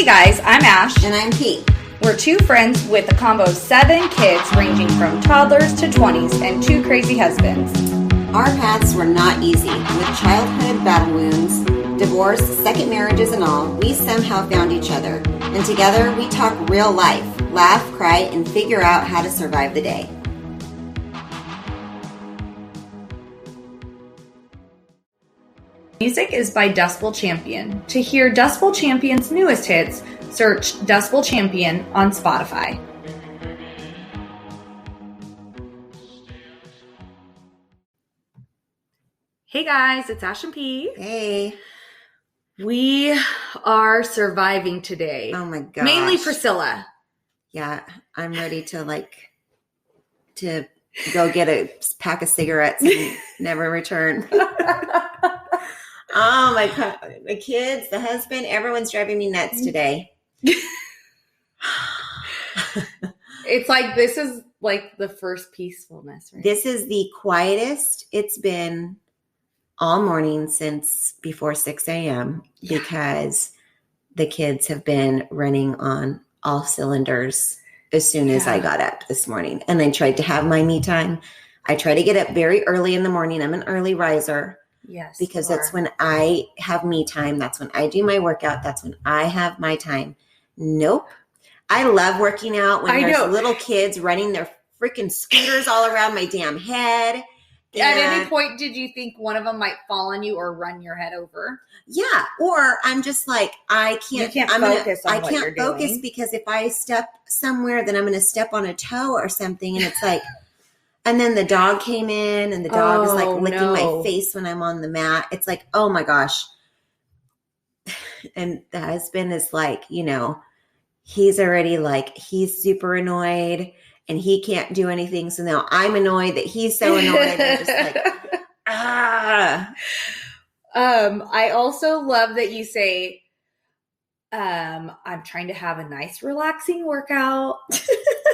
Hey guys, I'm Ash. And I'm Pete. We're two friends with a combo of 7 kids ranging from toddlers to 20s and 2 crazy husbands. Our paths were not easy. With childhood battle wounds, divorce, second marriages and all, we somehow found each other. And together we talk real life, laugh, cry, and figure out how to survive the day. Music is by Dust Bowl Champion. To hear Dust Bowl Champion's newest hits, search Dust Bowl Champion on Spotify. Hey guys, it's Ash and P. Hey. We are surviving today. Oh my gosh. Mainly Priscilla. Yeah, I'm ready to go get a pack of cigarettes and never return. Oh my God. The kids, the husband, everyone's driving me nuts today. It's like, this is like the first peacefulness, right? This is the quietest it's been all morning since before 6 a.m. because the kids have been running on all cylinders as soon as I got up this morning. And I tried to have my me time. I try to get up very early in the morning. I'm an early riser. Yes. Because that's when I have me time. That's when I do my workout. That's when I have my time. Nope. I love working out when there's little kids running their freaking scooters all around my damn head. At any point, did you think one of them might fall on you or run your head over? Yeah. Or I'm just like, I can't focus doing. Because if I step somewhere, then I'm going to step on a toe or something. And it's like, and then the dog came in and the dog is like licking my face when I'm on the mat. It's like, oh my gosh. And the husband is like, he's already like, he's super annoyed and he can't do anything. So now I'm annoyed that he's so annoyed. I'm just like, I also love that you say, I'm trying to have a nice, relaxing workout.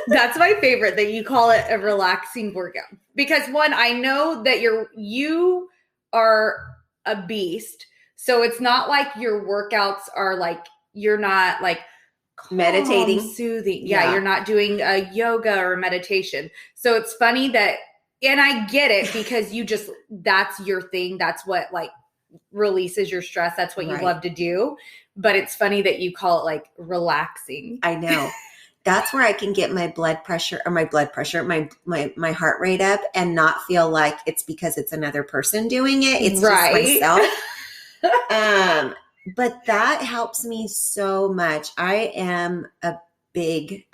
That's my favorite, that you call it a relaxing workout. Because one, I know that you are a beast. So it's not like your workouts are like, you're not like calm, meditating, soothing. Yeah, you're not doing a yoga or meditation. So it's funny that, and I get it because that's your thing. That's what like releases your stress. That's what you love to do. But it's funny that you call it like relaxing. I know. That's where I can get my blood pressure, my heart rate up and not feel like it's because it's another person doing it. It's just myself. But that helps me so much. I'm big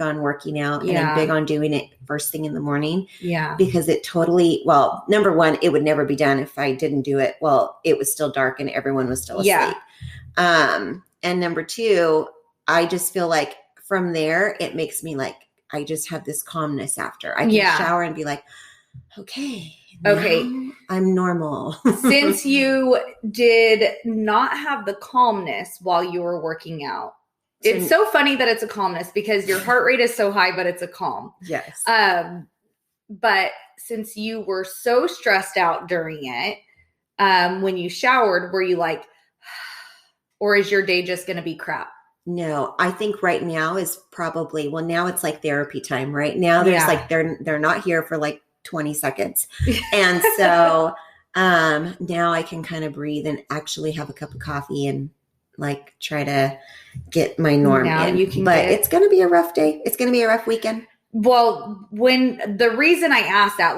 on working out and I'm big on doing it first thing in the morning. Yeah. Because it totally, number one, it would never be done if I didn't do it. Well, it was still dark and everyone was still asleep. Yeah. And number two, I just feel like from there, it makes me like, I just have this calmness after. I can shower and be like, okay, I'm normal. Since you did not have the calmness while you were working out, it's so funny that it's a calmness because your heart rate is so high, but it's a calm. Yes. But since you were so stressed out during it, when you showered, were you like, or is your day just going to be crap? No, I think right now is probably, now it's like therapy time. Right now there's like, they're not here for like 20 seconds. And so now I can kind of breathe and actually have a cup of coffee and like try to get my norm in. It's going to be a rough day. It's going to be a rough weekend. Well, the reason I asked that,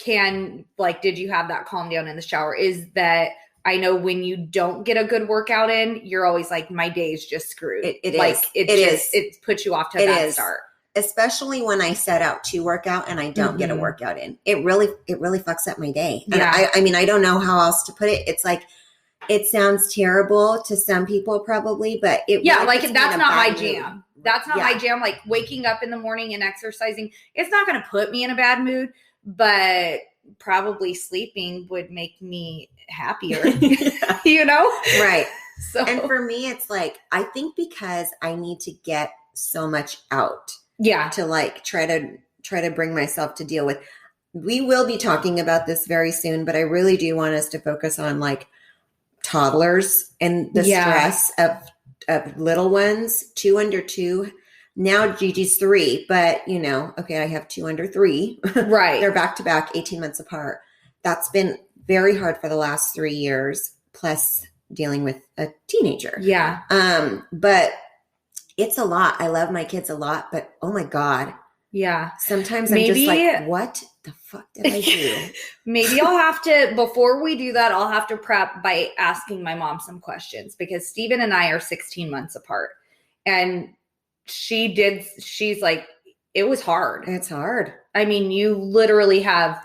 did you have that calm down in the shower is that I know when you don't get a good workout in, you're always like, my day is just screwed. It puts you off to a bad start. Especially when I set out to work out and I don't get a workout in. It really fucks up my day. And I don't know how else to put it. It's like, it sounds terrible to some people probably, but that's not my jam. That's not my jam. Like waking up in the morning and exercising, it's not going to put me in a bad mood, but probably sleeping would make me happier, Right. So, and for me, it's like, I think because I need to get so much out to like try to bring myself to deal with. We will be talking about this very soon, but I really do want us to focus on like toddlers and the stress little ones, 2 under 2. Now Gigi's 3, but okay, I have 2 under 3. Right. They're back to back, 18 months apart. That's been very hard for the last 3 years, plus dealing with a teenager. Yeah. But it's a lot. I love my kids a lot, but oh my God. Yeah. Sometimes I'm just like, what the fuck did I do? Maybe I'll have to, before we do that, I'll have to prep by asking my mom some questions, because Steven and I are 16 months apart. And she's like, it was hard. It's hard. I mean, you literally have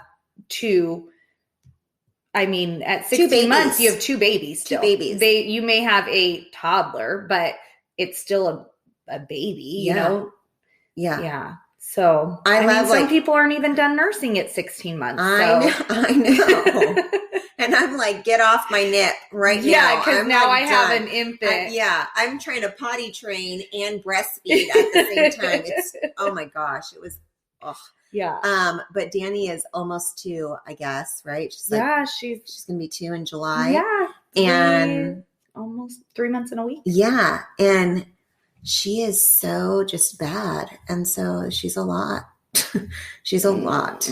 at 16 months, you have 2 babies still. 2 babies. You may have a toddler, but it's still a baby, you know? Yeah. Yeah. So I mean, some people aren't even done nursing at 16 months. I know. And I'm like, get off my nip right now. Yeah, because now I have an infant. I'm trying to potty train and breastfeed at the same time. It's, oh my gosh, it was, Yeah. But Danny is almost 2, I guess, right? She's gonna be 2 in July. Yeah. And almost 3 months in a week. Yeah. And she is so just bad. And so she's a lot. She's a lot.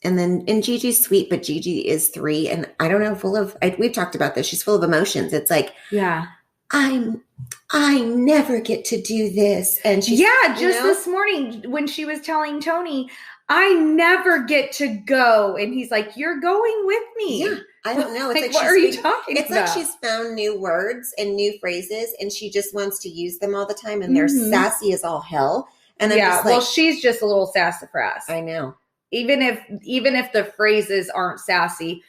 And Gigi's sweet, but Gigi is 3. And I don't know, we've talked about this. She's full of emotions. It's like, yeah, I never get to do this. And she's, this morning when she was telling Tony, I never get to go. And he's like, you're going with me. Yeah. I don't know. It's like what are you talking about? It's like she's found new words and new phrases, and she just wants to use them all the time. And they're sassy as all hell. And I'm just like, well, she's just a little sassafras. I know. Even if the phrases aren't sassy,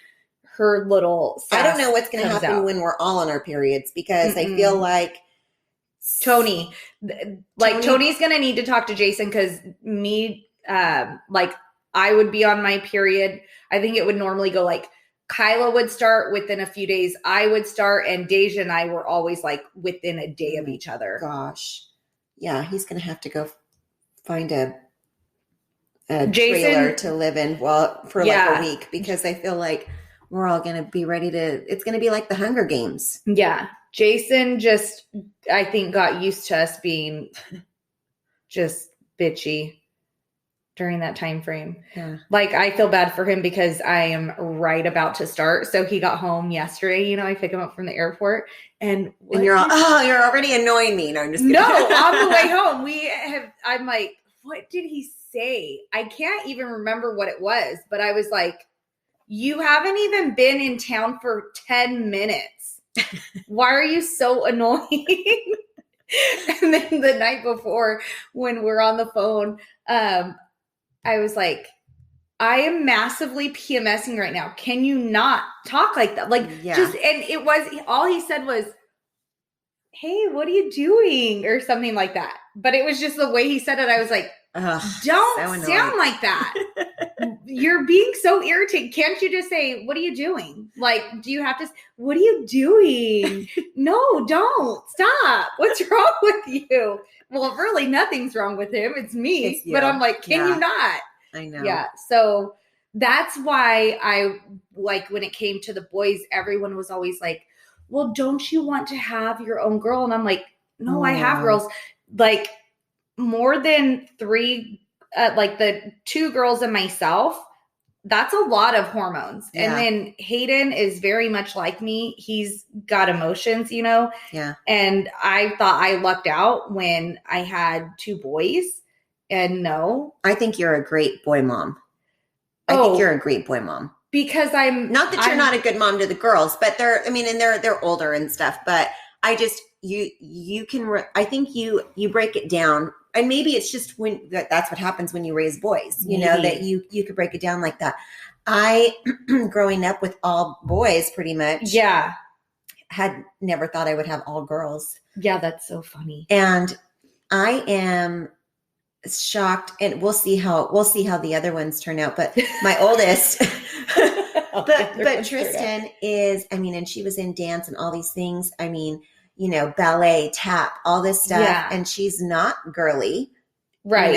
her little sass, I don't know what's going to happen when we're all on our periods, because I feel like Tony's going to need to talk to Jason, because I would be on my period. I think it would normally go like Kyla would start within a few days. I would start, and Deja and I were always like within a day of each other. Gosh. Yeah. He's going to have to go find a trailer to live in for like a week, because I feel like we're all going to be ready it's going to be like the Hunger Games. Yeah. Jason just, I think, got used to us being just bitchy during that time frame. Yeah. Like, I feel bad for him because I am right about to start. So he got home yesterday, I pick him up from the airport, and you're all, you're already annoying me. No, I'm just kidding. No, on the way home, I'm like, what did he say? I can't even remember what it was, but I was like, you haven't even been in town for 10 minutes. Why are you so annoying? And then the night before, when we're on the phone, I was like, I am massively PMSing right now. Can you not talk like that? and it was, all he said was, hey, what are you doing? Or something like that. But it was just the way he said it. I was like, don't sound like that. You're being so irritating. Can't you just say, what are you doing? Like, do you have to, what are you doing? No, don't. Stop. What's wrong with you? Well, really, nothing's wrong with him. It's me. But I'm like, can you not? I know. Yeah. So that's why I, like, when it came to the boys, everyone was always like, well, don't you want to have your own girl? And I'm like, no, I have girls. Like, more than 3, like the 2 girls and myself, that's a lot of hormones. Yeah. And then Hayden is very much like me. He's got emotions, Yeah. And I thought I lucked out when I had 2 boys. And no. I think you're a great boy mom. I think you're a great boy mom. Because I'm not that you're not a good mom to the girls, but they're older and stuff, but I just, you can, I think you break it down, and maybe it's just that's what happens when you raise boys, that you could break it down like that. I, growing up with all boys pretty much. Yeah. Had never thought I would have all girls. Yeah. That's so funny. And I am shocked, and we'll see how the other ones turn out. But my oldest, but Tristan is, and she was in dance and all these things. Ballet, tap, all this stuff. Yeah. And she's not girly. Right.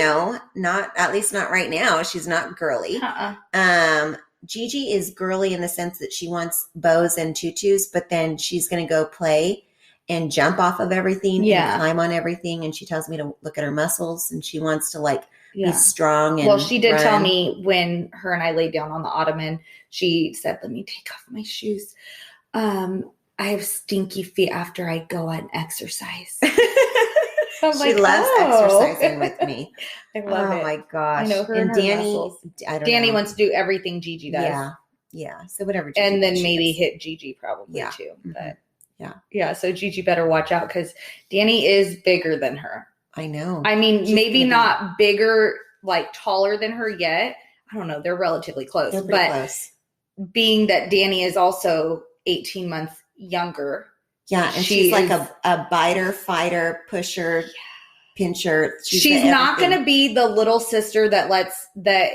Not, at least not right now. She's not girly. Gigi is girly in the sense that she wants bows and tutus, but then she's going to go play and jump off of everything Yeah. and climb on everything. And she tells me to look at her muscles, and she wants to like Yeah. be strong. And well, she did run. tell me when her and I laid down on the ottoman, she said, let me take off my shoes. I have stinky feet after I go on exercise. She loves exercising with me. I love it. Oh my gosh. I know her and her Danny, muscles. I don't Danny know. wants to do everything Gigi does. Yeah. Yeah. So whatever. Gigi And then does, she maybe does. hit Gigi probably Yeah. too. Mhm. But Yeah. Yeah. So Gigi better watch out because Danny is bigger than her. I know. I mean, She's maybe gonna be- not bigger, like taller than her yet. I don't know. They're relatively close. They're pretty But close. being that Danny is also 18 months younger. Yeah. And she she's like is- a biter, fighter, pusher, pincher. She's the not going to everything. be the little sister that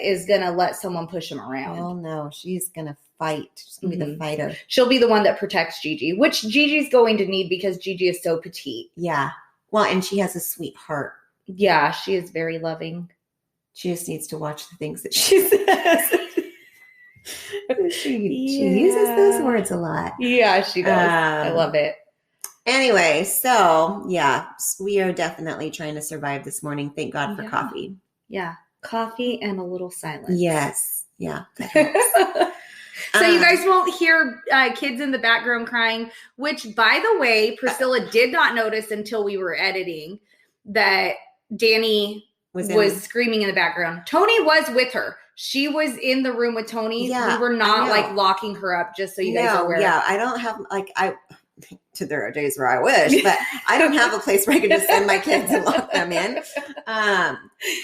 is going to let someone push him around. Oh no, she's going to fight. She's going to be the Mhm. fighter. She'll be the one that protects Gigi, which Gigi's going to need because Gigi is so petite. Yeah. Well, and she has a sweet heart. Yeah, she is very loving. She just needs to watch the things that she says. she uses those words a lot. Yeah, she does. I love it. Anyway, so yeah, we are definitely trying to survive this morning. Thank God for Yeah. coffee. Yeah, coffee and a little silence. Yes. Yeah. That helps. So you guys won't hear kids in the background crying, which, by the way, Priscilla did not notice until we were editing that Danny was screaming in the background. Tony was with her. She was in the room with Tony. Yeah, we were I not know. like locking her up, just so you guys are aware. Yeah, I don't have there are days where I wish, but I don't have a place where I can just send my kids and lock them in.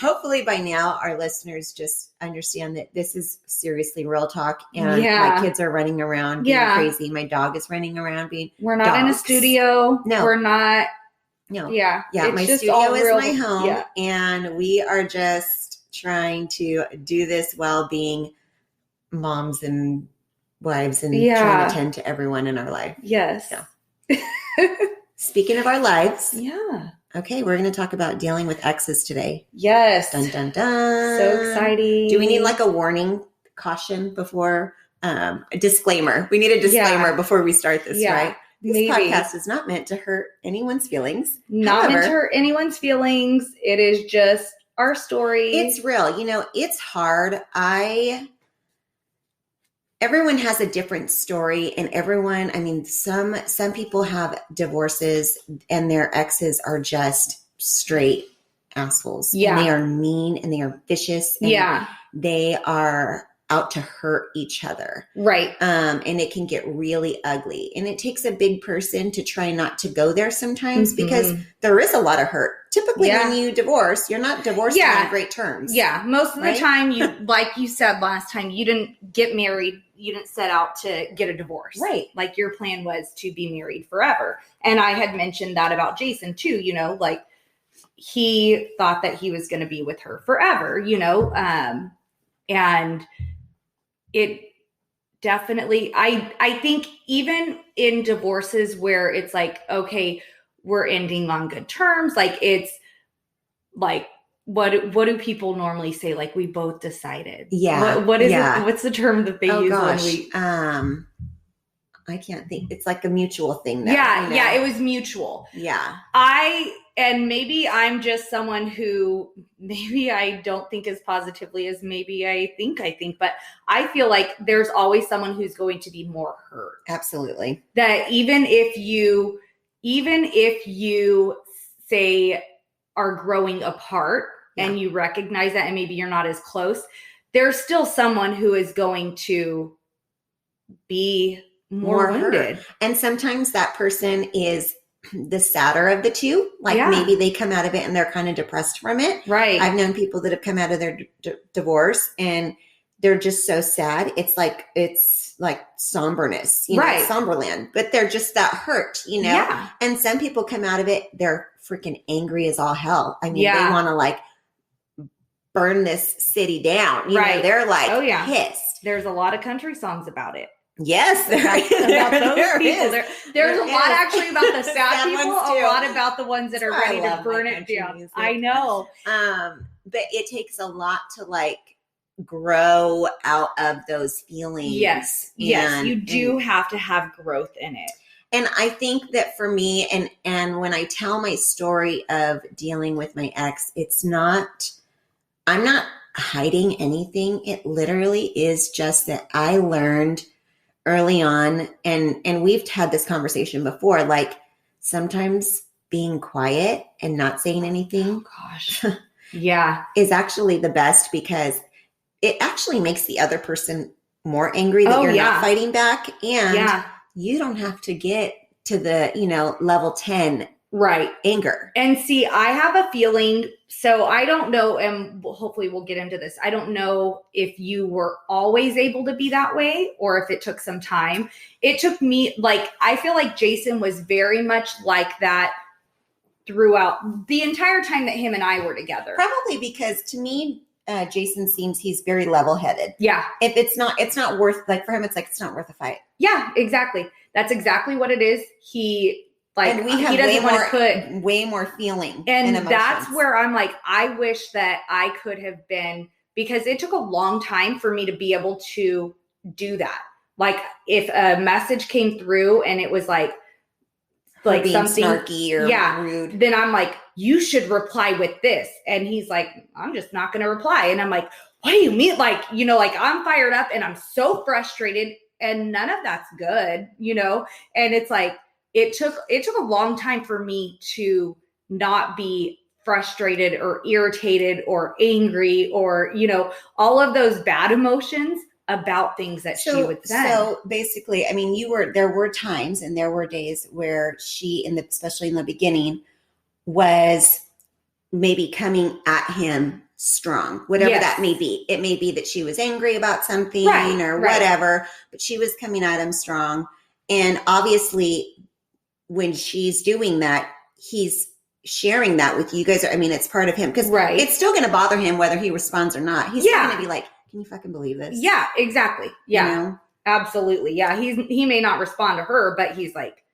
Hopefully by now our listeners just understand that this is seriously real talk, and my kids are running around being crazy. My dog is running around being We're not in a studio. No. We're not. No. Yeah. Yeah. It's My just studio all is real- my home, Yeah. and we are just trying to do this while being moms and wives and trying to tend to everyone in our life. Yes. Yeah. Speaking of our lives, Yeah. okay, we're going to talk about dealing with exes today. Yes. Dun, dun, dun. So exciting. Do we need like a warning, caution before, a disclaimer? We need a disclaimer before we start this, right? This Maybe. podcast is not meant to hurt anyone's feelings. Not meant to However, hurt anyone's feelings. It is just our story. it's real. It's hard. Everyone has a different story, and some people have divorces and their exes are just straight assholes. Yeah. And they are mean and they are vicious. And they are out to hurt each other. Right. And it can get really ugly. And it takes a big person to try not to go there sometimes because there is a lot of hurt. Typically when you divorce, you're not divorcing on great terms. Yeah. Most of the time, you, like you said last time, you didn't get married. You didn't set out to get a divorce. Right. Like your plan was to be married forever. And I had mentioned that about Jason too, like he thought that he was going to be with her forever, and it definitely, I think even in divorces where it's like, okay, we're ending on good terms. Like it's like, what do people normally say? Like we both decided. Yeah. What is it? What's the term that they use gosh. when we? I can't think. It's like a mutual thing. Yeah. It was mutual. Yeah. And maybe I'm just someone who maybe I don't think as positively as maybe I think, but I feel like there's always someone who's going to be more hurt. Absolutely. That even if you say are growing apart and you recognize that and maybe you're not as close, there's still someone who is going to be more wounded. Hurt. And sometimes that person is the sadder of the two. Like maybe they come out of it and they're kind of depressed from it. Right. I've known people that have come out of their divorce and they're just so sad. It's like somberness, somberland, but they're just that hurt, Yeah. And some people come out of it, they're freaking angry as all hell. I mean, they want to like burn this city down. They're like pissed. There's a lot of country songs about it. Yes, about those there people. is. There's a lot actually about the sad people, ones a too. lot about the ones that are That's why ready I to love burn my it country down. music. I know. But it takes a lot to like grow out of those feelings. Yes. You do have to have growth in it. And I think that for me, and when I tell my story of dealing with my ex, I'm not hiding anything. It literally is just that I learned early on, and we've had this conversation before, like sometimes being quiet and not saying anything, oh gosh, yeah, is actually the best, because it actually makes the other person more angry that you're not fighting back, and you don't have to get to the, level 10 right anger. And see, I have a feeling, so I don't know, and hopefully we'll get into this. I don't know if you were always able to be that way or if it took some time. It took me, like, I feel like Jason was very much like that throughout the entire time that him and I were together. Probably because to me, Jason seems he's very level-headed. Yeah. If it's not worth, like for him, it's like, it's not worth a fight. Yeah, exactly. That's exactly what it is. He doesn't want to put way more feeling. And that's where I'm like, I wish that I could have been, because it took a long time for me to be able to do that. Like if a message came through and it was like being something snarky or rude, then I'm like, you should reply with this. And he's like, I'm just not going to reply. And I'm like, what do you mean? Like, I'm fired up and I'm so frustrated and none of that's good, And it's like, it took a long time for me to not be frustrated or irritated or angry or, all of those bad emotions about things that she would say. So basically, I mean, there were times and there were days where she, especially in the beginning, was maybe coming at him strong, whatever that may be. It may be that she was angry about something whatever, but she was coming at him strong. And obviously, when she's doing that, he's sharing that with you guys. I mean, it's part of him, because it's still going to bother him whether he responds or not. He's still going to be like, can you fucking believe this? Yeah, exactly. Yeah, absolutely. Yeah, he may not respond to her, but he's like,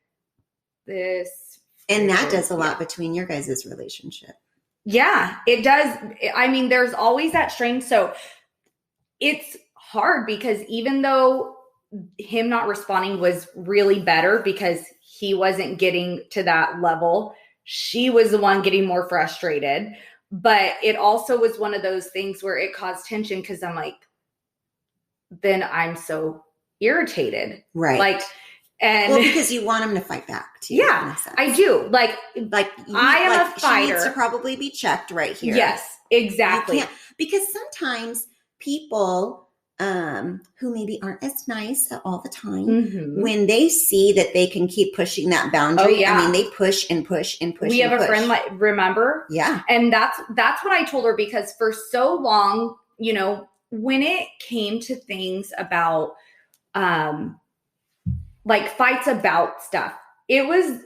this. And that does a lot between your guys' relationship. Yeah, it does. I mean, there's always that strain. So it's hard because even though him not responding was really better because he wasn't getting to that level, she was the one getting more frustrated. But it also was one of those things where it caused tension because I'm like, then I'm so irritated. Right. Because you want him to fight back too. Yeah, I do. I am a fighter. She needs to probably be checked right here. Yes, exactly. Because sometimes people who maybe aren't as nice all the time, when they see that they can keep pushing that boundary, I mean, they push and push and push. We have a friend, remember? Yeah. And that's what I told her, because for so long, when it came to things about, fights about stuff, it was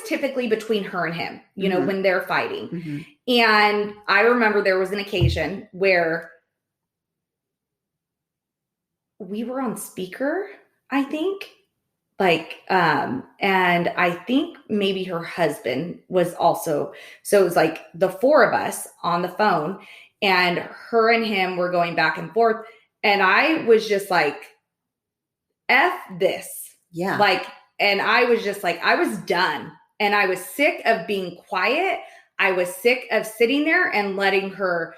typically between her and him, when they're fighting. Mm-hmm. And I remember there was an occasion where we were on speaker, I think, and I think maybe her husband was also, so it was like the four of us on the phone and her and him were going back and forth. And I was just like, F this. Yeah. And I was just like, I was done. And I was sick of being quiet. I was sick of sitting there and letting her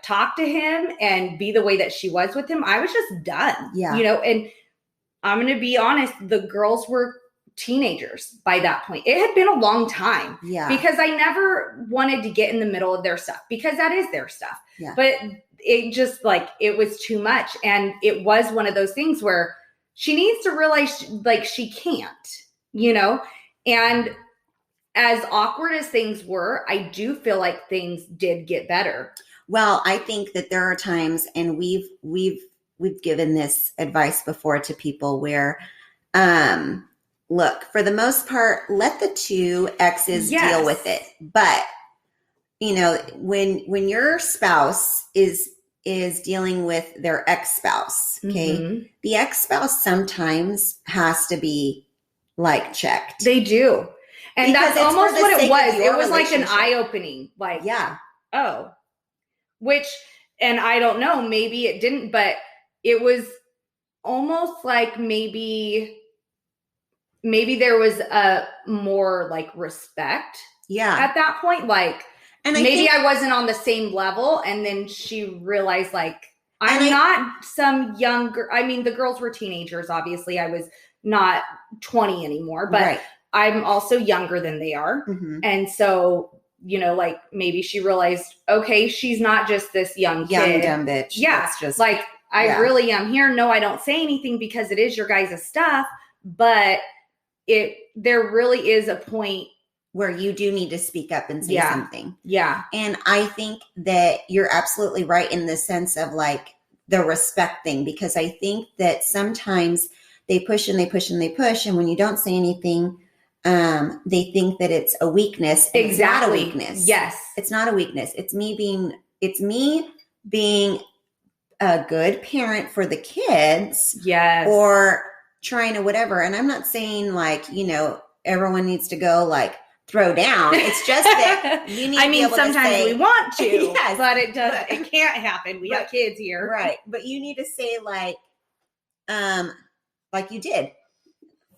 talk to him and be the way that she was with him. I was just done. Yeah. And I'm going to be honest, the girls were teenagers by that point. It had been a long time. Yeah. Because I never wanted to get in the middle of their stuff, because that is their stuff. Yeah. But it just it was too much. And it was one of those things where she needs to realize she can't, and as awkward as things were, I do feel like things did get better. Well, I think that there are times, and we've given this advice before to people where, look, for the most part, let the two exes deal with it. But, when your spouse is dealing with their ex-spouse, okay, the ex-spouse sometimes has to be checked. They do. And because that's almost what it was. It was like an eye-opening, oh, which, and I don't know, maybe it didn't, but it was almost like maybe maybe there was a more like respect at that point. Like, and maybe I wasn't on the same level. And then she realized like, I'm not some younger, I mean, the girls were teenagers, obviously. I was not 20 anymore, but I'm also younger than they are. Mm-hmm. And so, you know, like maybe she realized, okay, she's not just this young kid. Dumb bitch. Yeah. That's just like, I really am here. No, I don't say anything because it is your guys' stuff, but there really is a point where you do need to speak up and say something. Yeah. And I think that you're absolutely right in the sense of like the respect thing, because I think that sometimes they push and they push and they push. And when you don't say anything, they think that it's a weakness. Exactly. It's not a weakness. Yes. It's not a weakness. It's me being a good parent for the kids. Yes. Or trying to whatever. And I'm not saying like, you know, everyone needs to go like throw down. It's just that you need to be able sometimes to say, we want to, yes, but it can't happen. We have kids here. Right. But you need to say like you did,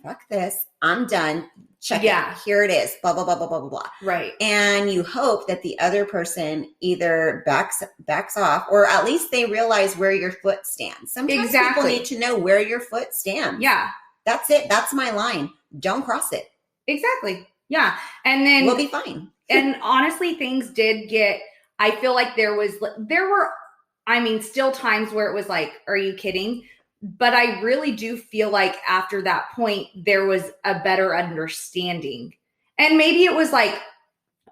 fuck this. I'm done. Check it. Here it is. Blah, blah, blah, blah, blah, blah, blah. Right. And you hope that the other person either backs off, or at least they realize where your foot stands. Sometimes people need to know where your foot stands. Yeah. That's it. That's my line. Don't cross it. Exactly. Yeah. And then we'll be fine. And honestly, things did get, I feel like there were, I mean, still times where it was like, are you kidding? But I really do feel like after that point, there was a better understanding. And maybe it was like,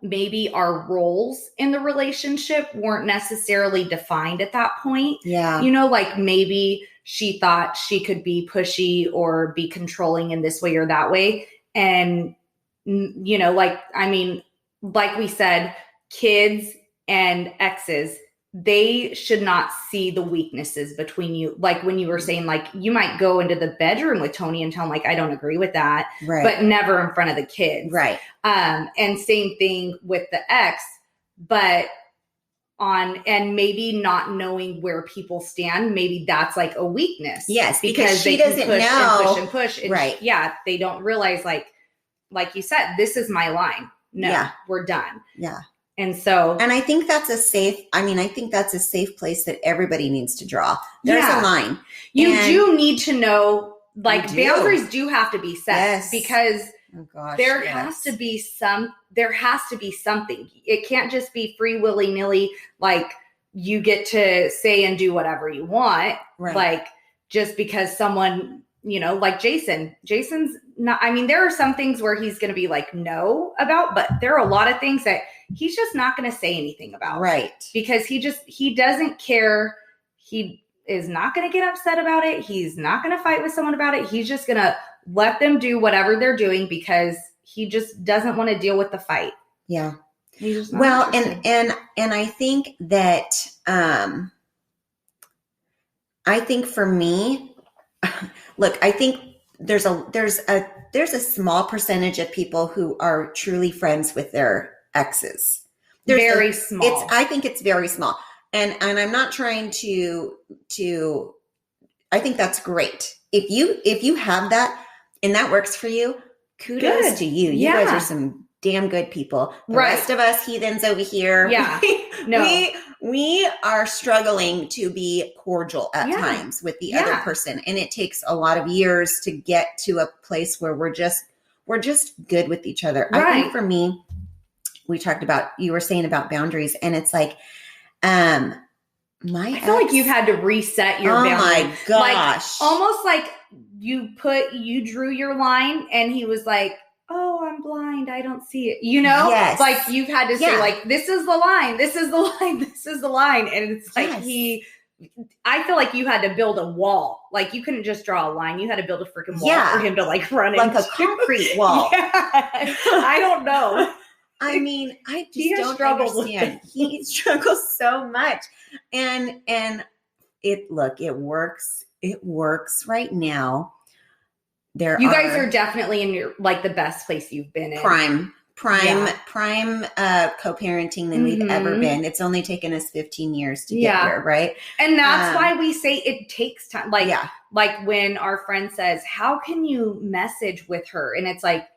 maybe our roles in the relationship weren't necessarily defined at that point. Yeah. You know, like maybe she thought she could be pushy or be controlling in this way or that way. And, you know, like, I mean, like we said, kids and exes, they should not see the weaknesses between you. Like when you were saying, like, you might go into the bedroom with Tony and tell him, like, I don't agree with that, right, but never in front of the kids. Right. And same thing with the ex, but and maybe not knowing where people stand, maybe that's like a weakness. Yes, because she doesn't know. And push. And right. Yeah. They don't realize, like you said, this is my line. No, we're done. Yeah. And so, and I think that's a safe place that everybody needs to draw. There's a line. You do need to know, like, boundaries do have to be set, because there has to be something. It can't just be free willy-nilly, like you get to say and do whatever you want. Right. Like just because someone, you know, like Jason's not, I mean, there are some things where he's going to be like, no about, but there are a lot of things that he's just not going to say anything about. Right. Because he doesn't care. He is not going to get upset about it. He's not going to fight with someone about it. He's just going to let them do whatever they're doing because he just doesn't want to deal with the fight. Yeah. Well, and I think that, I think for me, look, I think there's a small percentage of people who are truly friends with their exes. Very small. I think it's very small. And I'm not trying to, I think that's great. If you have that and that works for you, kudos to you. You guys are some damn good people. The rest of us heathens over here. Yeah. We are struggling to be cordial at times with the other person. And it takes a lot of years to get to a place where we're just good with each other. Right. I think for me, you were saying about boundaries, and it's like, I feel like you've had to reset your boundaries. Oh my gosh. Like, almost like you drew your line and he was like, oh, I'm blind, I don't see it. You know? Yes. Like you've had to say, like, this is the line, this is the line, this is the line. And it's like I feel like you had to build a wall. Like you couldn't just draw a line. You had to build a freaking wall for him to like run into. Like a concrete wall. I don't know. I mean, I just don't understand. He struggles so much. And it works. It works right now. You guys are definitely in your, like, the best place you've been in. Prime prime co-parenting than we've ever been. It's only taken us 15 years to get here, right? And that's why we say it takes time. Like when our friend says, how can you message with her? And it's like,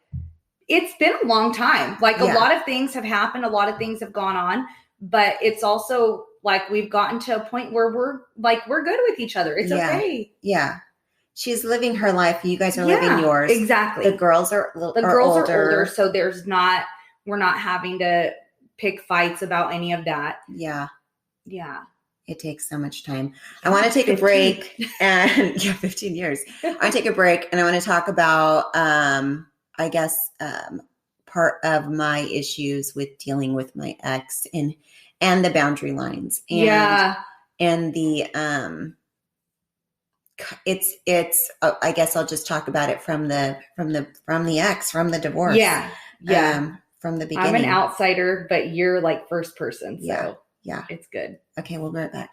it's been a long time. Like a lot of things have happened. A lot of things have gone on, but it's also like we've gotten to a point where we're good with each other. It's okay. Yeah. She's living her life. You guys are living yours. Exactly. The girls are older. So we're not having to pick fights about any of that. Yeah. Yeah. It takes so much time. I want to take a break and 15 years. I want to take a break and I want to talk about, part of my issues with dealing with my ex and the boundary lines and the, it's I guess I'll just talk about it from the ex, from the divorce. Yeah. From the beginning. I'm an outsider, but you're like first person. So yeah, it's good. Okay. We'll be right back.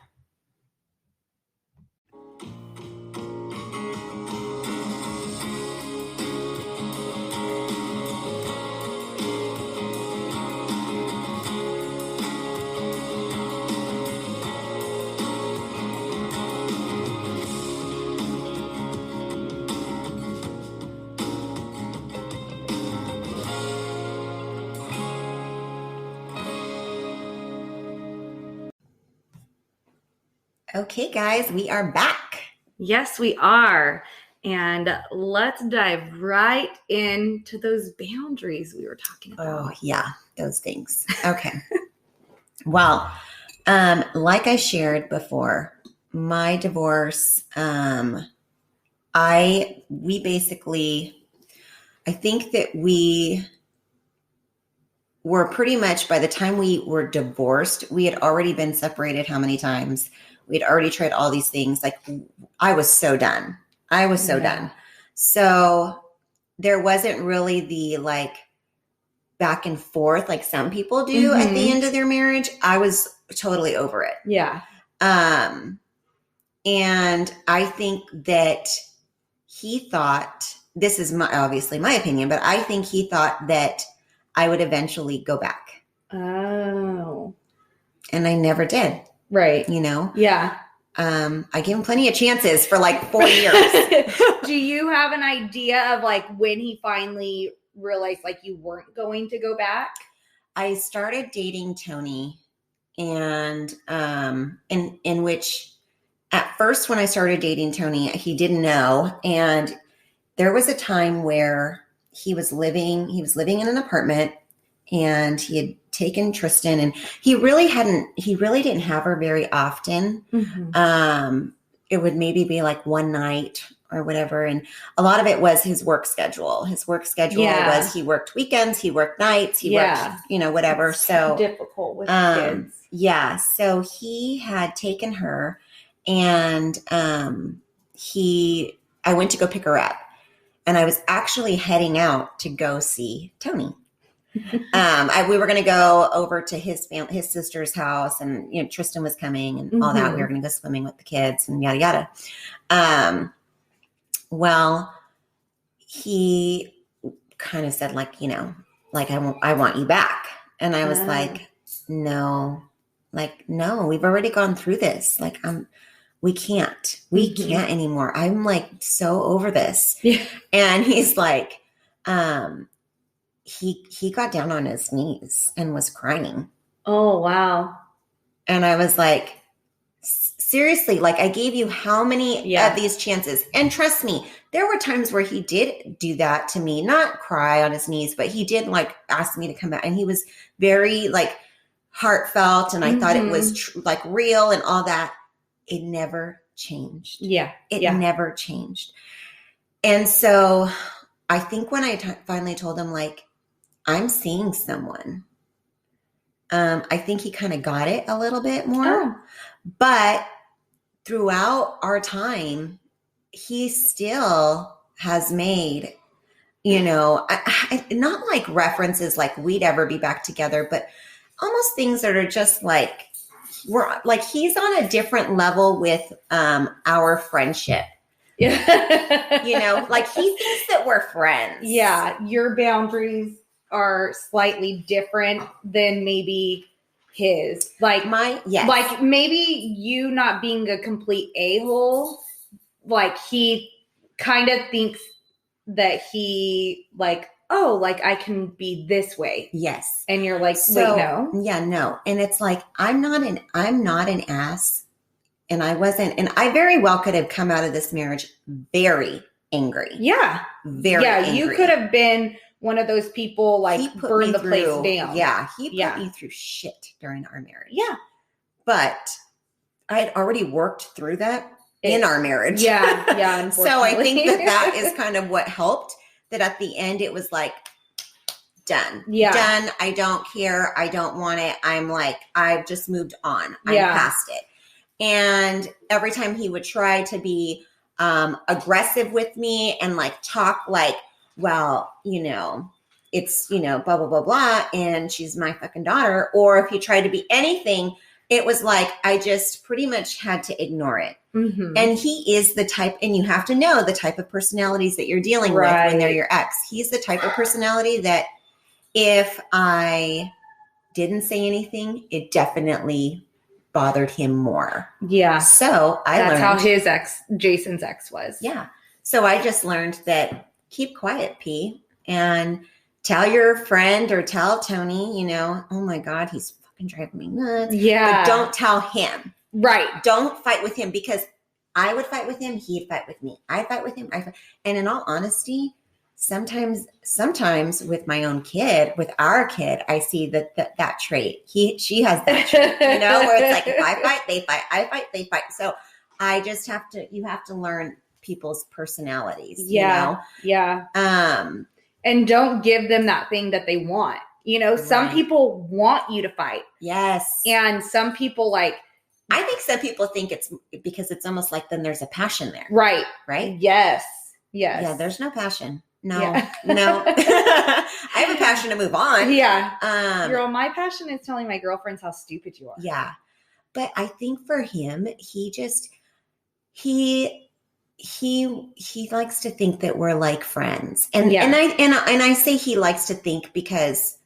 Okay, guys, we are back. Yes, we are. And let's dive right into those boundaries we were talking about. Oh, yeah, those things. Okay. Well, like I shared before, my divorce, I think that we were pretty much, by the time we were divorced, we had already been separated how many times? We'd already tried all these things. Like I was so done. Done. So there wasn't really the like back and forth like some people do at the end of their marriage. I was totally over it. Yeah. And I think that he thought, this is obviously my opinion, but I think he thought that I would eventually go back. Oh. And I never did. Right. Yeah. I gave him plenty of chances for like 4 years. Do you have an idea of like when he finally realized like you weren't going to go back? I started dating Tony and in which at first when I started dating Tony, he didn't know. And there was a time where he was living in an apartment and he had taken Tristan and he really didn't have her very often. It would maybe be like one night or whatever. And a lot of it was his work schedule. Was he worked weekends, he worked nights, he worked, whatever. It's so difficult with kids. Yeah. So he had taken her and I went to go pick her up and I was actually heading out to go see Tony. We were going to go over to his sister's house and, Tristan was coming and all that. We were going to go swimming with the kids and yada, yada. Well, he kind of said like, I want you back. And I was like, no, we've already gone through this. Like, we can't anymore. I'm like so over this. Yeah. And he's like, he got down on his knees and was crying. Oh, wow. And I was like, seriously, like I gave you how many of these chances? And trust me, there were times where he did do that to me, not cry on his knees, but he did like ask me to come back. And he was very like heartfelt. And I thought it was like real and all that. It never changed. Yeah. It never changed. And so I think when I finally told him like, I'm seeing someone. I think he kind of got it a little bit more, but throughout our time, he still has made, not like references like we'd ever be back together, but almost things that are just like, we're like, he's on a different level with our friendship. Yeah. Like he thinks that we're friends. Yeah. Your boundaries are slightly different than maybe his. Like yes. Like maybe you not being a complete a-hole, like he kind of thinks that he like, oh, like I can be this way. Yes. And you're like, wait, no. Yeah, no. And it's like, I'm not an ass. And I wasn't, and I very well could have come out of this marriage very angry. Yeah. Very angry. You could have been one of those people like burn the place down. Yeah. He put me through shit during our marriage. Yeah. But I had already worked through that in our marriage. Yeah. So I think that is kind of what helped, that at the end it was like, done. Yeah. Done. I don't care. I don't want it. I'm like, I've just moved on. I'm past it. And every time he would try to be aggressive with me and like talk like, well, it's, blah, blah, blah, blah. And she's my fucking daughter. Or if he tried to be anything, it was like, I just pretty much had to ignore it. Mm-hmm. And he is the type, and you have to know the type of personalities that you're dealing with when they're your ex. He's the type of personality that if I didn't say anything, it definitely bothered him more. Yeah. So that's how his ex, Jason's ex, was. Yeah. So I just learned that keep quiet, P, and tell your friend or tell Tony, oh my God, he's fucking driving me nuts. Yeah. But don't tell him. Right. Don't fight with him, because I would fight with him. He'd fight with me. I'd fight with him. And in all honesty, sometimes with my own kid, with our kid, I see that trait. She has that trait, where it's like, if I fight, they fight. I fight, they fight. So I just you have to learn people's personalities. Yeah. And don't give them that thing that they want. Some people want you to fight. Yes. And some people I think some people think it's because it's almost like then there's a passion there. Right. Right? Yes. Yeah, there's no passion. No. I have a passion to move on. Yeah. Girl, my passion is telling my girlfriends how stupid you are. Yeah. But I think for him, he likes to think that we're like friends. And I say he likes to think because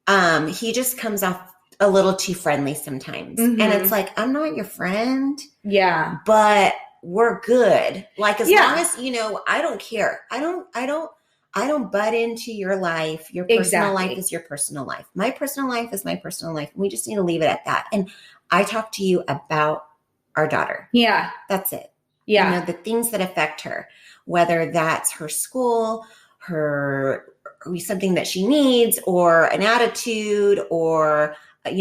he just comes off a little too friendly sometimes. Mm-hmm. And it's like, I'm not your friend. Yeah. But we're good. Like as long as, I don't care. I don't butt into your life. Your personal life is your personal life. My personal life is my personal life. We just need to leave it at that. And I talk to you about our daughter. Yeah. That's it. Yeah. The things that affect her, whether that's her school, something that she needs, or an attitude, or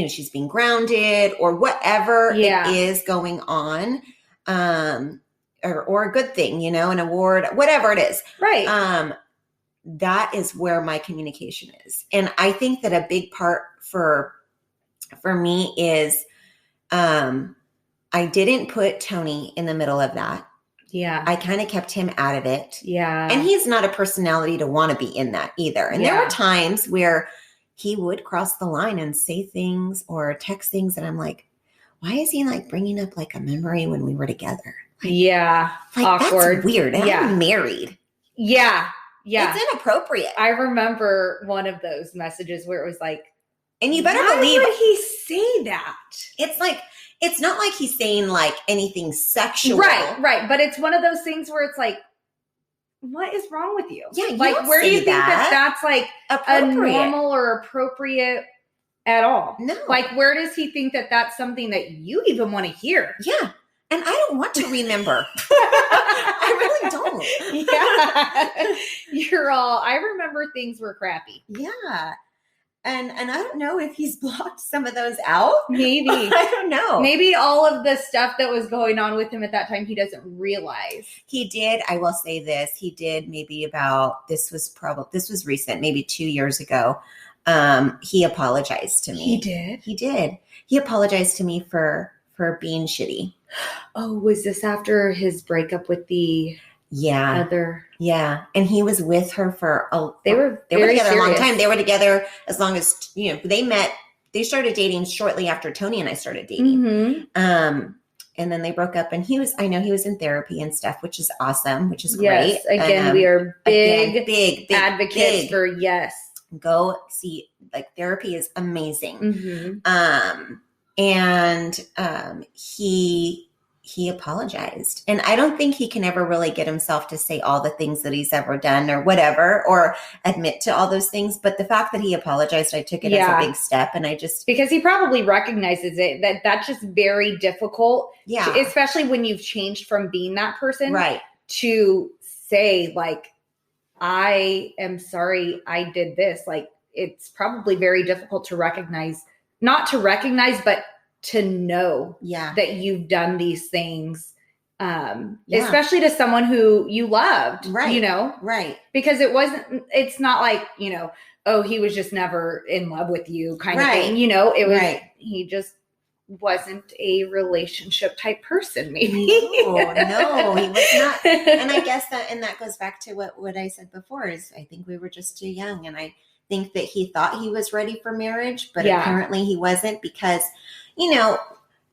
she's being grounded, or whatever it is going on, or a good thing, an award, whatever it is. Right. That is where my communication is. And I think that a big part for me is, I didn't put Tony in the middle of that. Yeah. I kind of kept him out of it. Yeah. And he's not a personality to want to be in that either. And there were times where he would cross the line and say things or text things. And I'm like, why is he bringing up a memory when we were together? Awkward. That's weird. And I'm married. Yeah. Yeah. It's inappropriate. I remember one of those messages where it was like, and you better believe. Why would he say that? It's not like he's saying anything sexual. Right. But it's one of those things where it's like, what is wrong with you? Yeah, where do you think that's a normal or appropriate at all? No. Where does he think that that's something that you even want to hear? Yeah. And I don't want to remember. I really don't. Yeah. I remember things were crappy. Yeah. And I don't know if he's blocked some of those out. Maybe. I don't know. Maybe all of the stuff that was going on with him at that time, he doesn't realize. He did. I will say this. He did maybe this was recent, maybe 2 years ago. He apologized to me. He did? He apologized to me for being shitty. Oh, was this after his breakup with the other? Yeah. And he was with her for they were together a long time. They were together as long as, they started dating shortly after Tony and I started dating. Mm-hmm. And then they broke up, and I know he was in therapy and stuff, which is awesome, which is yes, great. Again, we are big advocates for go see, like, therapy is amazing. Mm-hmm. He apologized. And I don't think he can ever really get himself to say all the things that he's ever done or whatever, or admit to all those things. But the fact that he apologized, I took it as a big step. And because he probably recognizes it, that's just very difficult. Yeah. Especially when you've changed from being that person. Right. To say, like, I am sorry I did this. Like, it's probably very difficult to recognize, not to recognize, but to know that you've done these things, especially to someone who you loved, right? You know, right? Because it's not like, you know, oh, he was just never in love with you kind of thing. You know, it was, he just wasn't a relationship type person, maybe. No, he was not. And I guess that goes back to what I said before, is I think we were just too young. And I think that he thought he was ready for marriage, but apparently he wasn't, because, you know,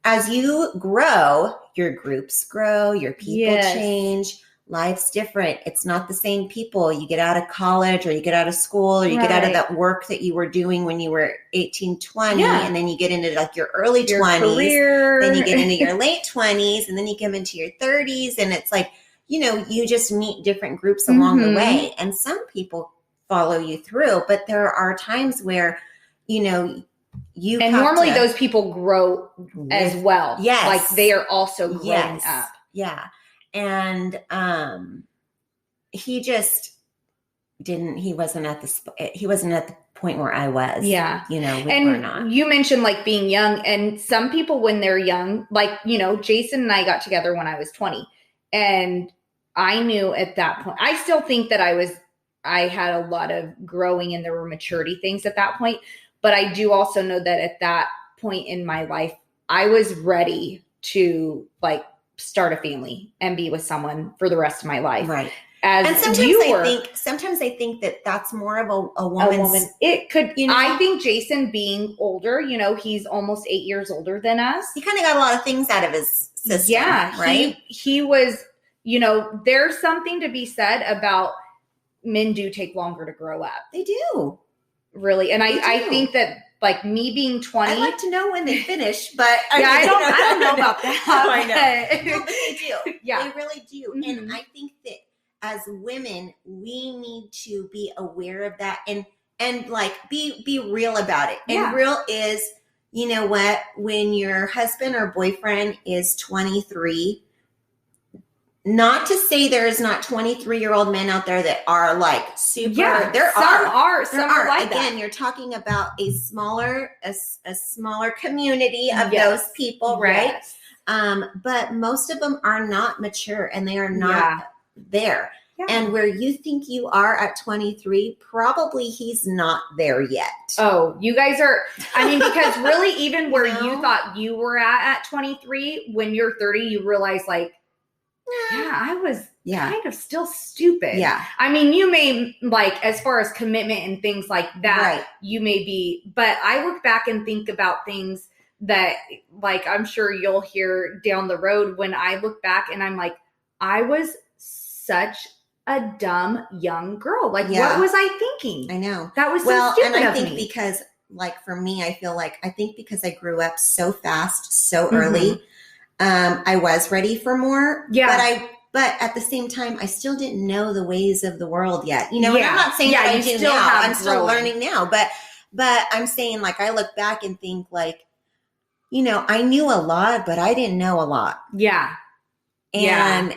as you grow, your groups grow, your people change, life's different. It's not the same people. You get out of college, or you get out of school, or you get out of that work that you were doing when you were 18, 20, and then you get into like your early 20s, career. Then you get into your late 20s, and then you come into your 30s, and it's like, you know, you just meet different groups along the way. And some people follow you through, but there are times where, you know, and normally those people grow as well. Yes. Like they are also growing up. Yeah. And he just he wasn't at the point where I was. Yeah. You know, we were not. You mentioned like being young, and some people when they're young, like, you know, Jason and I got together when I was 20, and I knew at that point, I still think that I had a lot of growing, and there were maturity things at that point. But I do also know that at that point in my life, I was ready to like start a family and be with someone for the rest of my life. Right. And sometimes I think that that's more of a woman. It could, you know, I think Jason being older, you know, he's almost 8 years older than us. He kind of got a lot of things out of his system. Yeah. Right. He was, you know, there's something to be said about men do take longer to grow up. They do. Really. And I think that, like, me being 20. I'd like to know when they finish, but I don't know about that. I know. No, but they do. Yeah. They really do. Mm-hmm. And I think that as women, we need to be aware of that and like be real about it. And real is, you know what, when your husband or boyfriend is 23, not to say there is not 23-year-old men out there that are like super. Yeah, some are like that. Again, you're talking about a smaller community of those people, right? Yes. But most of them are not mature, and they are not there. Yeah. And where you think you are at 23, probably he's not there yet. Oh, you guys are, I mean, because really even where you thought you were at 23, when you're 30, you realize like, I was kind of still stupid. Yeah. I mean, you may, like, as far as commitment and things like that, you may be, but I look back and think about things that, like, I'm sure you'll hear down the road when I look back and I'm like, I was such a dumb young girl. Like, what was I thinking? I know. That was so stupid and I think because, like, for me, I feel like, I think because I grew up so fast, so early, I was ready for more. Yeah. But at the same time, I still didn't know the ways of the world yet. You know, and I'm not saying that I do now. I'm still learning now. But I'm saying, like, I look back and think, like, you know, I knew a lot, but I didn't know a lot. Yeah. And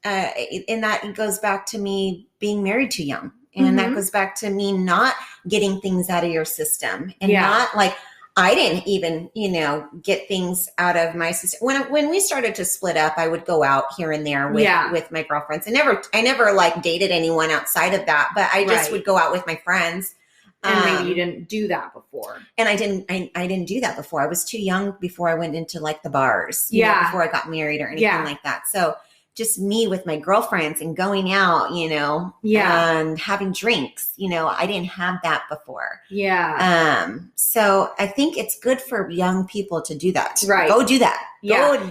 that goes back to me being married too young. And that goes back to me not getting things out of your system and not like, I didn't even, you know, get things out of my system. When we started to split up, I would go out here and there with my girlfriends. I never like dated anyone outside of that, but I just would go out with my friends. And maybe you didn't do that before. And I didn't do that before. I was too young before I went into like the bars, you know, before I got married or anything like that. So just me with my girlfriends and going out, you know, and having drinks, you know, I didn't have that before. Yeah. So I think it's good for young people to do that. Right. Go do that. Yeah. Go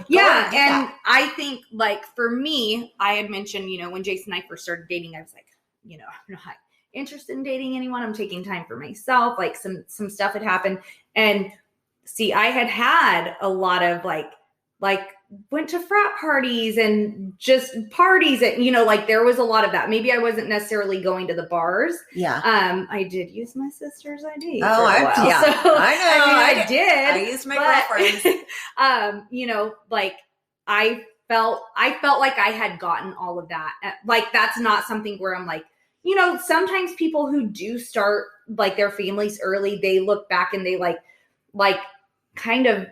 and I think, like, for me, I had mentioned, you know, when Jason and I first started dating, I was like, you know, I'm not interested in dating anyone. I'm taking time for myself. Like some stuff had happened. And see, I had a lot of like went to frat parties and just parties and, like there was a lot of that. Maybe I wasn't necessarily going to the bars. Yeah. I did use my sister's ID. Oh, I know. So, I did. I used my girlfriend's. Like I felt like I had gotten all of that. Like, that's not something where I'm like, sometimes people who do start like their families early, they look back and they like kind of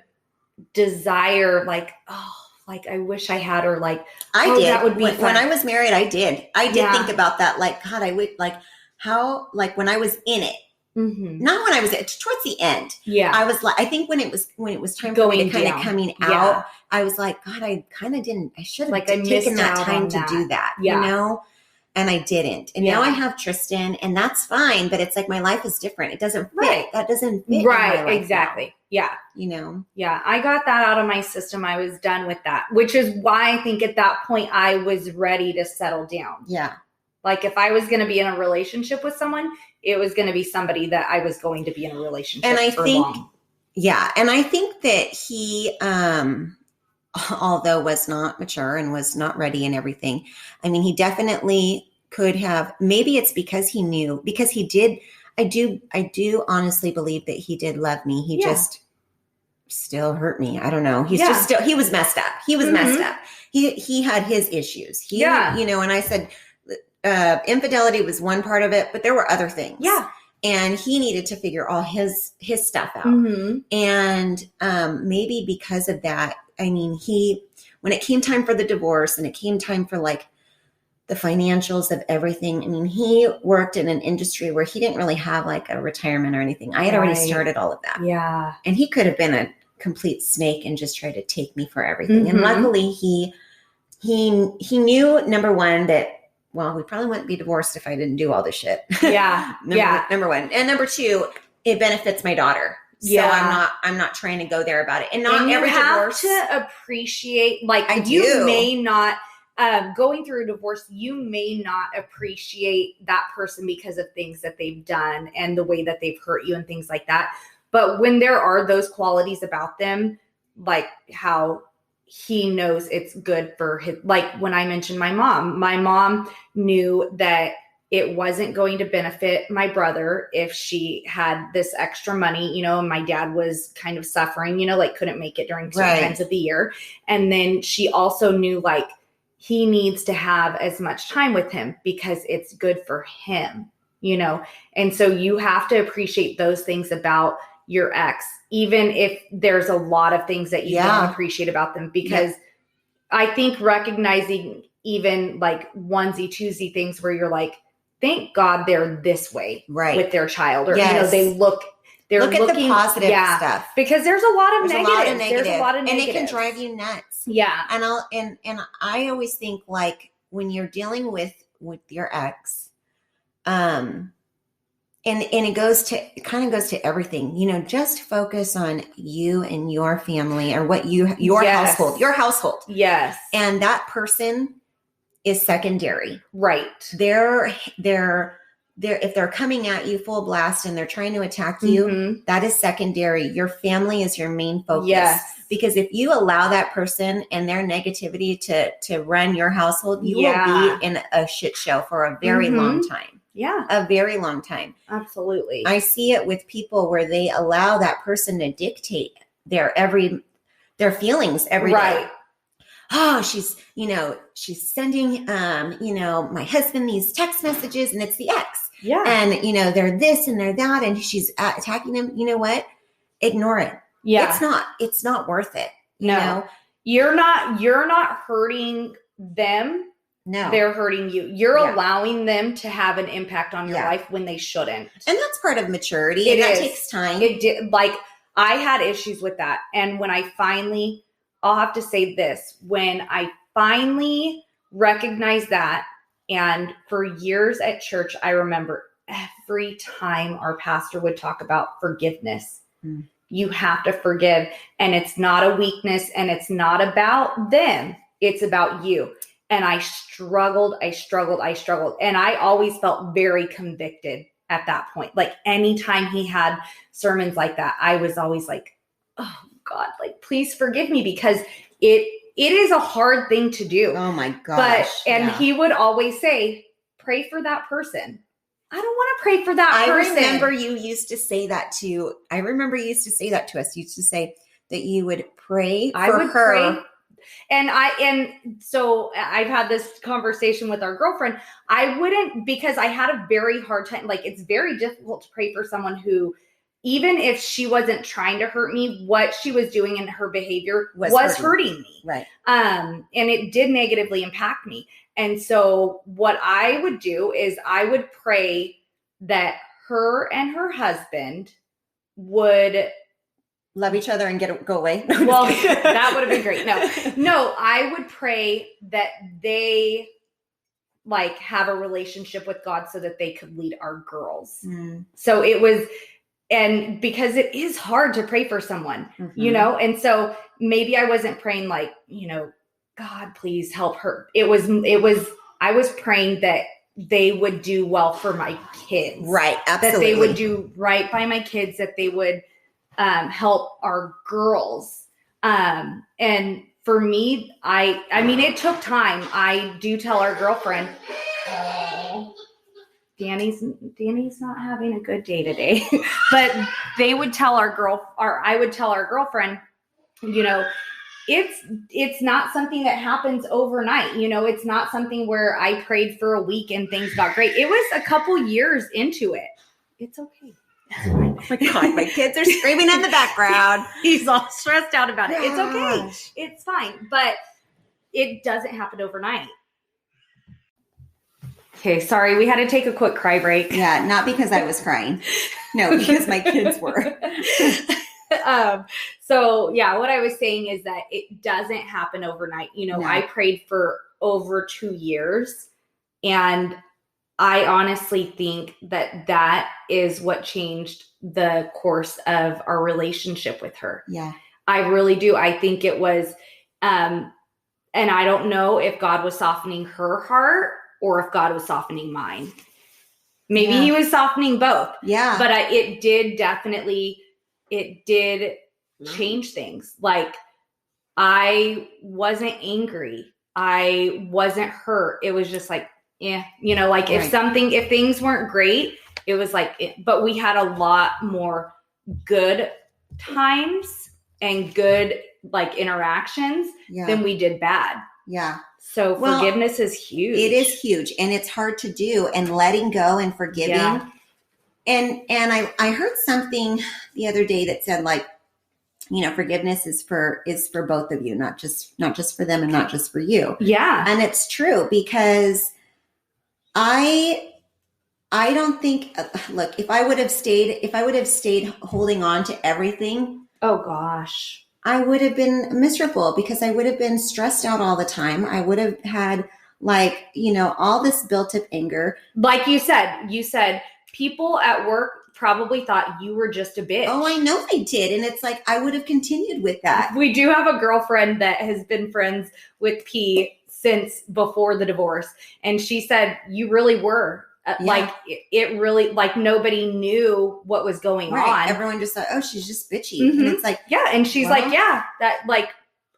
desire like, oh, like I wish I had, or like, I did. That would be fun. When I was married, I did think about that. Like, God, I would like how, like when I was in it, not when I was towards the end. Yeah. I was like, I think when it was time for me to kind of coming out, I was like, God, I kind of didn't, I should have taken that time to do that, and I didn't. And now I have Tristan, and that's fine, but it's like my life is different. It doesn't fit. Right. That doesn't fit. Right. In my life exactly. Now. Yeah. Yeah. I got that out of my system. I was done with that, which is why I think at that point I was ready to settle down. Yeah. Like if I was going to be in a relationship with someone, it was going to be somebody that I was going to be in a relationship and I for think, long. Yeah. And I think that he, although was not mature and was not ready and everything, I mean, he definitely could have, maybe it's because he knew, because he did, I do honestly believe that he did love me. He just still hurt me. I don't know. He's just still, he was messed up. He was messed up. He had his issues. And I said, infidelity was one part of it, but there were other things. Yeah. And he needed to figure all his stuff out. And maybe because of that, I mean, when it came time for the divorce and it came time for like the financials of everything, I mean, he worked in an industry where he didn't really have like a retirement or anything. I had already started all of that. Yeah. And he could have been a complete snake and just tried to take me for everything. And luckily he knew, number one, that, well, we probably wouldn't be divorced if I didn't do all this shit. Yeah. Number one. And number two, it benefits my daughter. So I'm not trying to go there about it. And not every divorce. You have to appreciate, like, you may not, going through a divorce, you may not appreciate that person because of things that they've done and the way that they've hurt you and things like that. But when there are those qualities about them, like how he knows it's good for his, like when I mentioned my mom knew that it wasn't going to benefit my brother if she had this extra money, and my dad was kind of suffering, like couldn't make it during certain times of the year. And then she also knew like he needs to have as much time with him because it's good for him, And so you have to appreciate those things about your ex, even if there's a lot of things that you don't appreciate about them, because I think recognizing even like onesie twosie things where you're like, thank God they're this way with their child, or they look at the positive stuff, because there's a lot of negatives. And it can drive you nuts. Yeah. And I always think like when you're dealing with your ex, and it kind of goes to everything, just focus on you and your family, or what your household. Yes. And that person is secondary. Right. They're if they're coming at you full blast and they're trying to attack you, that is secondary. Your family is your main focus. Yes. Because if you allow that person and their negativity to run your household, you will be in a shit show for a very long time. Yeah. A very long time. Absolutely. I see it with people where they allow that person to dictate their feelings every day. Oh, she's sending, my husband these text messages, and it's the ex. Yeah. And, they're this and they're that, and she's attacking him. You know what? Ignore it. Yeah. It's not worth it. You know? You're not hurting them. No. They're hurting you. You're allowing them to have an impact on your life when they shouldn't. And that's part of maturity. That takes time. It did. Like, I had issues with that. And when I'll have to say this, when I finally recognized that, and for years at church, I remember every time our pastor would talk about forgiveness. You have to forgive, and it's not a weakness, and it's not about them. It's about you. And I struggled. And I always felt very convicted at that point. Like anytime he had sermons like that, I was always like, oh God, like, please forgive me, because it is a hard thing to do. Oh my gosh. But he would always say, pray for that person. I don't want to pray for that person. I remember you used to say that to us. You used to say that you would pray for her. Pray. And so I've had this conversation with our girlfriend. I wouldn't, because I had a very hard time. Like, it's very difficult to pray for someone who, even if she wasn't trying to hurt me, what she was doing in her behavior was hurting me. Right. And it did negatively impact me. And so what I would do is I would pray that her and her husband would love each other and go away. Well, that would have been great. No, I would pray that they like have a relationship with God so that they could lead our girls. So it was, and because it is hard to pray for someone, you know? And so maybe I wasn't praying like, you know, God, please help her. I was praying that they would do well for my kids. Right. Absolutely. That they would do right by my kids, that they would help our girls. And for me, I mean, it took time. I do tell our girlfriend, Danny's not having a good day today, but I would tell our girlfriend, you know, it's not something that happens overnight. You know, it's not something where I prayed for a week and things got great. It was a couple years into it. It's okay. Oh my God, my kids are screaming in the background. He's all stressed out about it. It's okay. It's fine. But it doesn't happen overnight. Okay, sorry. We had to take a quick cry break. Yeah, not because I was crying. No, because my kids were. So yeah, what I was saying is that it doesn't happen overnight. You know, no. I prayed for over 2 years, and I honestly think that is what changed the course of our relationship with her. Yeah. I really do. I think it was, and I don't know if God was softening her heart or if God was softening mine. Maybe he was softening both. Yeah. But it did change things. Like, I wasn't angry. I wasn't hurt. It was just like, yeah, you know, like if things weren't great, it was like, but we had a lot more good times and good like interactions than we did bad. Yeah. So forgiveness is huge. It is huge, and it's hard to do, and letting go and forgiving. Yeah. And I heard something the other day that said, like, you know, forgiveness is for both of you, not just for them and not just for you. Yeah. And it's true, because I don't think, look, if I would have stayed holding on to everything, oh gosh, I would have been miserable, because I would have been stressed out all the time. I would have had, like, you know, all this built up anger. Like you said people at work probably thought you were just a bitch. Oh, I know they did. And it's like, I would have continued with that. We do have a girlfriend that has been friends with P since before the divorce. And she said, you really were. Like, it really, like, nobody knew what was going on. Everyone just thought, oh, she's just bitchy. Mm-hmm. And it's like, yeah. And she's like, yeah, that, like,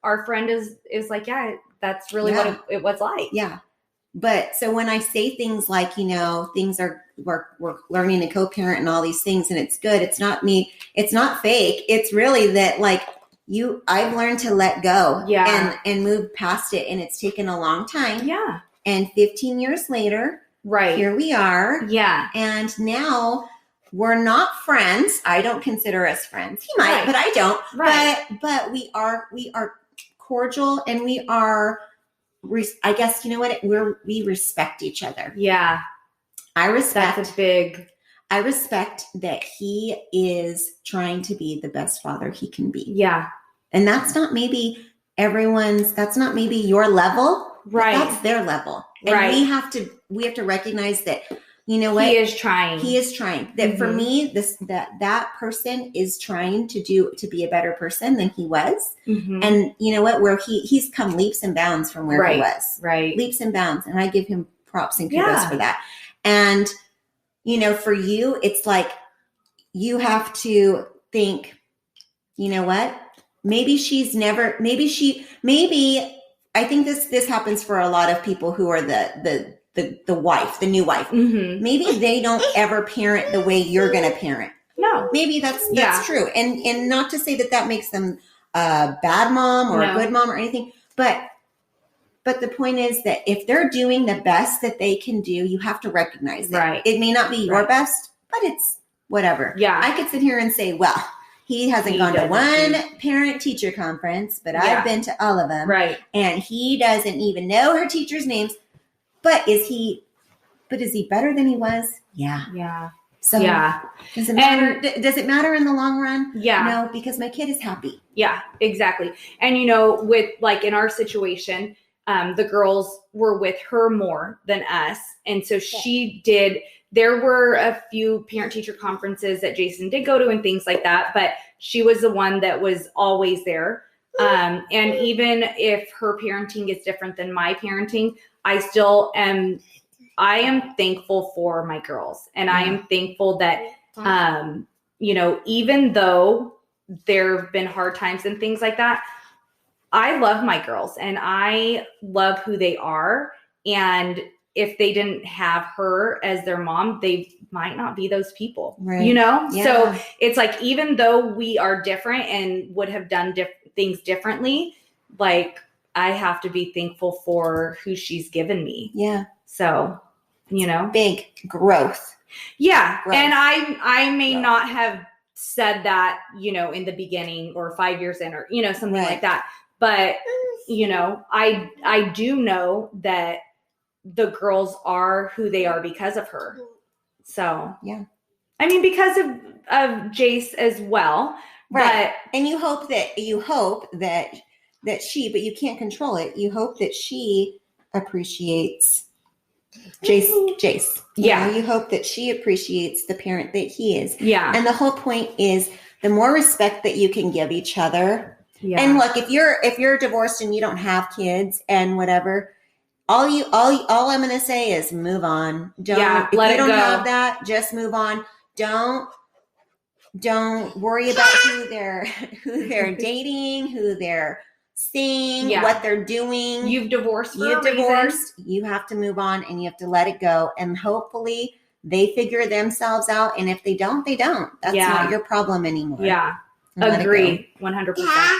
our friend is like, yeah, that's really what it was like. Yeah. But so when I say things like, you know, we're learning to co-parent and all these things, and it's good. It's not me. It's not fake. It's really that, like, I've learned to let go and move past it. And it's taken a long time. Yeah. And 15 years later, here we are. Yeah. And now we're not friends. I don't consider us friends. He might, but I don't. Right. But we are cordial, and we are, I guess, you know what? We respect each other. Yeah. I respect that he is trying to be the best father he can be. Yeah. And that's not maybe that's not maybe your level. Right. That's their level. And we have to recognize that you know what? He is trying. He is trying. That for me, that person is trying to be a better person than he was. And you know what? Where he's come leaps and bounds from where he was. Right. Leaps and bounds. And I give him props and kudos for that. And, you know, for you, it's like you have to think, you know what? Maybe I think this happens for a lot of people who are the wife, the new wife. Maybe they don't ever parent the way you're going to parent. No. Maybe that's true. And not to say that makes them a bad mom or a good mom or anything, but the point is that if they're doing the best that they can do, you have to recognize it. Right. It may not be your best, but it's whatever. Yeah. I could sit here and say, well, he hasn't gone to one parent-teacher conference, but I've been to all of them. Right. And he doesn't even know her teachers' names. But is he better than he was? Yeah. Yeah. So does it matter? Does it matter in the long run? Yeah. No, because my kid is happy. Yeah, exactly. And you know, with like in our situation, the girls were with her more than us. And so there were a few parent-teacher conferences that Jason did go to and things like that, but she was the one that was always there. And even if her parenting is different than my parenting, I am thankful for my girls. And I am thankful that, you know, even though there have been hard times and things like that, I love my girls and I love who they are. And if they didn't have her as their mom, they might not be those people, you know? Yeah. So it's like, even though we are different and would have done things differently, like I have to be thankful for who she's given me. Yeah. So, you know, big growth. Yeah. Growth. And I may not have said that, you know, in the beginning or 5 years in or, you know, something like that. But, you know, I do know that the girls are who they are because of her. So, yeah. I mean, because of Jace as well. Right. But, and you hope that she, but you can't control it. You hope that she appreciates Jace. Yeah. You hope that she appreciates the parent that he is. Yeah. And the whole point is the more respect that you can give each other. Yeah. And look, if you're divorced and you don't have kids and whatever, all I'm going to say is move on. If you don't have that, just move on. Don't worry about who they're dating, who they're seeing, what they're doing. You've divorced. You have to move on and you have to let it go. And hopefully they figure themselves out. And if they don't, they don't. That's not your problem anymore. Yeah. Agree. 100%.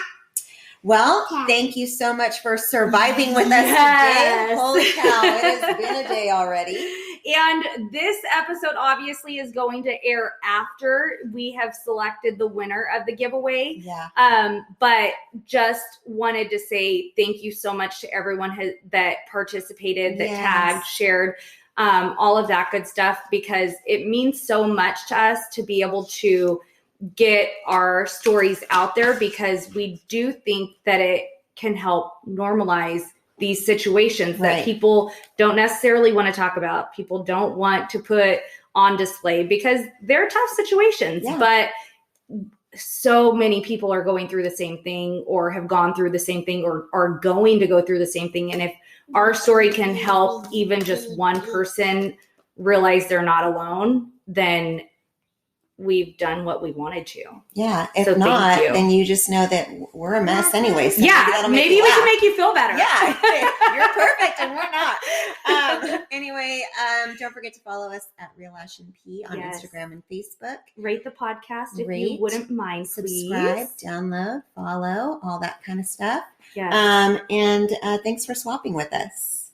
Well, thank you so much for surviving with us today. Holy cow, it has been a day already. And this episode obviously is going to air after we have selected the winner of the giveaway. Yeah. But just wanted to say thank you so much to everyone that participated, that tagged, shared, all of that good stuff, because it means so much to us to be able to get our stories out there, because we do think that it can help normalize these situations that people don't necessarily want to talk about. People don't want to put on display because they're tough situations, but so many people are going through the same thing or have gone through the same thing or are going to go through the same thing. And if our story can help even just one person realize they're not alone, then we've done what we wanted to. Yeah. If not, then you just know that we're a mess anyway. So maybe we can make you feel better. Yeah. You're perfect and we're not. Anyway, don't forget to follow us at Real Ash and P on Instagram and Facebook. Rate the podcast if you wouldn't mind, please. Subscribe, download, follow, all that kind of stuff. Yes. And thanks for swapping with us.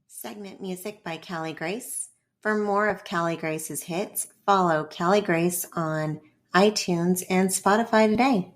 Segment music by Callie Grace. For more of Callie Grace's hits, follow Callie Grace on iTunes and Spotify today.